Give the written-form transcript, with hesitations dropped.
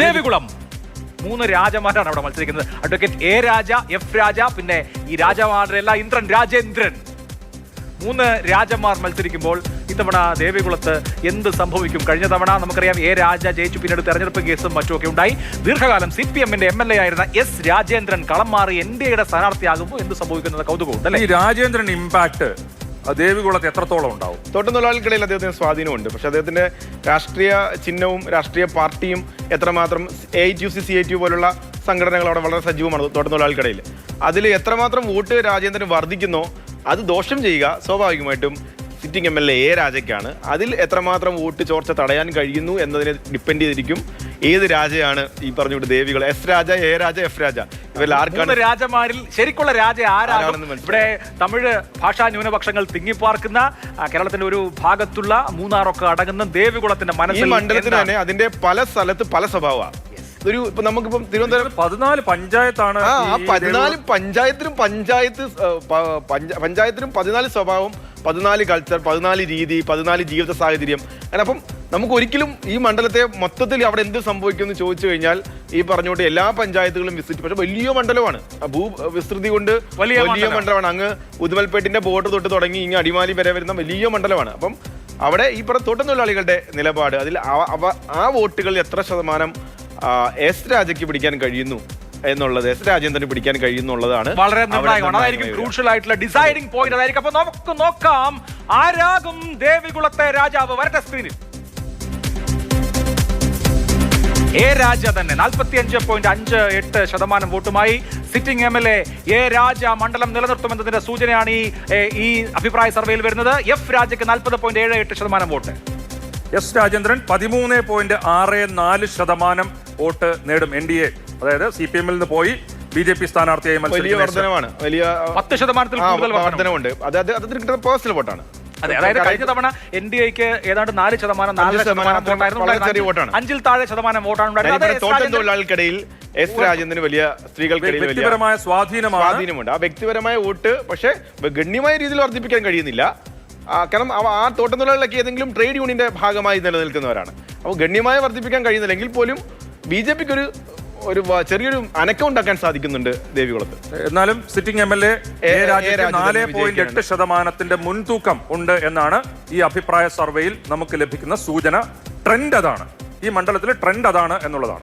ദേവികുളം 3 രാജമാരാണ് അവിടെ മത്സരിക്കുന്നത്. Advocate A Raja, F രാജ, പിന്നെ ഈ രാജമാരെല്ലാം ഇന്ദ്രൻ രാജേന്ദ്രൻ. 3 രാജമാർ മത്സരിക്കുമ്പോൾ ഇത്തവണ ദേവികുളത്ത് എന്ത് സംഭവിക്കും? കഴിഞ്ഞ തവണ നമുക്കറിയാം എ രാജ ജയിച്ചു, പിന്നീട് തെരഞ്ഞെടുപ്പ് കേസും മറ്റുമൊക്കെ ഉണ്ടായി. ദീർഘകാലം CPM-ന്റെ MLA ആയിരുന്ന എസ് രാജേന്ദ്രൻ കളം മാറി NDAയുടെ സ്ഥാനാർത്ഥിയാകുമ്പോൾ എന്ത് സംഭവിക്കുന്നത് കൗതുകമുണ്ട് അല്ലേ? ഈ രാജേന്ദ്രൻ ഇമ്പാക്ട് ദേവികുളത്ത് എത്രത്തോളം ഉണ്ടാവും? തോട്ടംതൊഴിലാളികൾക്കിടയിൽ അദ്ദേഹത്തിന് സ്വാധീനമുണ്ട്. പക്ഷെ അദ്ദേഹത്തിന്റെ രാഷ്ട്രീയ ചിഹ്നവും രാഷ്ട്രീയ പാർട്ടിയും എത്രമാത്രം AITUC CITU പോലുള്ള സംഘടനകൾ അവിടെ വളരെ സജീവമാണ് തോട്ടംതൊഴിലാളികൾക്കിടയിൽ. അതിൽ എത്രമാത്രം വോട്ട് രാജേന്ദ്രൻ വർദ്ധിക്കുന്നോ അത് ദോഷം ചെയ്യുക സ്വാഭാവികമായിട്ടും സിറ്റിംഗ് MLA എ രാജയ്ക്കാണ്. അതിൽ എത്രമാത്രം വോട്ട് ചോർച്ച തടയാൻ കഴിയുന്നു എന്നതിനെ ഡിപ്പെൻഡ് ചെയ്തിരിക്കും ഏത് രാജയാണ് ഈ പറഞ്ഞുകൊണ്ട് ദേവികൾ. S Raja, A Raja, F Raja, ഇവരിൽ ആർക്കാണ് രാജമാരിൽ ശരിക്കുള്ള രാജ ആരാണെന്ന് ഇവിടെ തമിഴ് ഭാഷാ ന്യൂനപക്ഷങ്ങൾ തിങ്ങിപ്പാർക്കുന്ന കേരളത്തിന്റെ ഒരു ഭാഗത്തുള്ള മൂന്നാറൊക്കെ അടങ്ങുന്ന ദേവികുളത്തിന്റെ ഈ മണ്ഡലത്തിന് തന്നെ അതിന്റെ പല സ്ഥലത്ത് പല സ്വഭാവമാണ്. ഒരു ഇപ്പൊ നമുക്കിപ്പം തിരുവനന്തപുരം 14 പഞ്ചായത്താണ്. 14 പഞ്ചായത്തിനും 14 സ്വഭാവം, 14 കൾച്ചർ, 14 രീതി, 14 ജീവിത സാഹചര്യം. അപ്പം നമുക്ക് ഒരിക്കലും ഈ മണ്ഡലത്തെ മൊത്തത്തിൽ അവിടെ എന്ത് സംഭവിക്കും എന്ന് ചോദിച്ചു കഴിഞ്ഞാൽ ഈ പറഞ്ഞുകൊണ്ട് എല്ലാ പഞ്ചായത്തുകളും വിസിറ്റ്, പക്ഷെ വലിയ മണ്ഡലമാണ്, വിസ്തൃതി കൊണ്ട് വലിയ മണ്ഡലമാണ്. അങ്ങ് ഉദുമൽപേട്ടിന്റെ ബോർഡർ തൊട്ട് തുടങ്ങി ഇങ്ങ് അടിമാലി വരെ വരുന്ന വലിയ മണ്ഡലമാണ്. അപ്പം അവിടെ ഈ പറഞ്ഞ തോട്ടംതൊഴിലാളികളുടെ നിലപാട്, അതിൽ ആ വോട്ടുകൾ എത്ര ശതമാനം എസ് രാജയ്ക്ക് പിടിക്കാൻ കഴിയുന്നു എന്നുള്ളത്, എസ് രാജേന്ദ്രന് പിടിക്കാൻ കഴിയുന്നുള്ളതാണ് വളരെ നിർണായകമാണ്. അതായിരിക്കും ക്രൂഷ്യൽ ആയിട്ടുള്ള ഡിസൈഡിംഗ് പോയിന്റ്. അതായിരിക്കും. അപ്പൊ നമുക്ക് നോക്കാം ആരാകും ദേവികുളത്തെ രാജാവ്. വരട്ടെ സ്ക്രീനിൽ. എ രാജ തന്നെ 45.58% വോട്ടുമായി സിറ്റിംഗ് MLA എ രാജ മണ്ഡലം നിലനിർത്തുമെന്നതിന്റെ സൂചനയാണ് ഈ അഭിപ്രായ സർവേയിൽ വരുന്നത്. എഫ് രാജയ്ക്ക് 40.78% വോട്ട്. എസ് രാജേന്ദ്രൻ 13.64% വോട്ട് നേടും. NDA, അതായത് CPM-ൽ നിന്ന് പോയി BJP സ്ഥാനാർത്ഥിയായി വലിയ വർധനമാണ്. വലിയ 10% കൂടുതൽ വർധനമുണ്ട്. അത് അദ്ദേഹത്തിന് പേഴ്സണൽ വോട്ടാണ്. അതെ, അതായത് കഴിഞ്ഞ തവണ NDAക്ക് ഏതാണ്ട് 4% വോട്ടാണ്. 5-ൽ താഴെ ശതമാനം വോട്ടാണ്. തോട്ടംതൊഴിലാളികൾക്കിടയിൽ എസ് രാജേന്ദ്രന് വലിയ സ്ത്രീകൾക്കിടയിൽ വ്യക്തിപരമായ സ്വാധീനമുണ്ട്. ആ വ്യക്തിപരമായ വോട്ട് പക്ഷേ ഗണ്യമായ രീതിയിൽ വർദ്ധിപ്പിക്കാൻ കഴിയുന്നില്ല. കാരണം ആ തോട്ടംതൊഴിലാളികളൊക്കെ ഏതെങ്കിലും ട്രേഡ് യൂണിയന്റെ ഭാഗമായി നിലനിൽക്കുന്നവരാണ്. അപ്പോൾ ഗണ്യമായി വർദ്ധിപ്പിക്കാൻ കഴിയുന്നില്ലെങ്കിൽ പോലും BJPക്ക് ഒരു ചെറിയൊരു അനക്കം ഉണ്ടാക്കാൻ സാധിക്കുന്നുണ്ട് ദേവികുളത്ത്. എന്നാലും സിറ്റിംഗ് MLA 4.8% മുൻതൂക്കം ഉണ്ട് എന്നാണ് ഈ അഭിപ്രായ സർവേയിൽ നമുക്ക് ലഭിക്കുന്ന സൂചന. ട്രെൻഡ് അതാണ്, ഈ മണ്ഡലത്തിലെ ട്രെൻഡ് അതാണ് എന്നുള്ളതാണ്.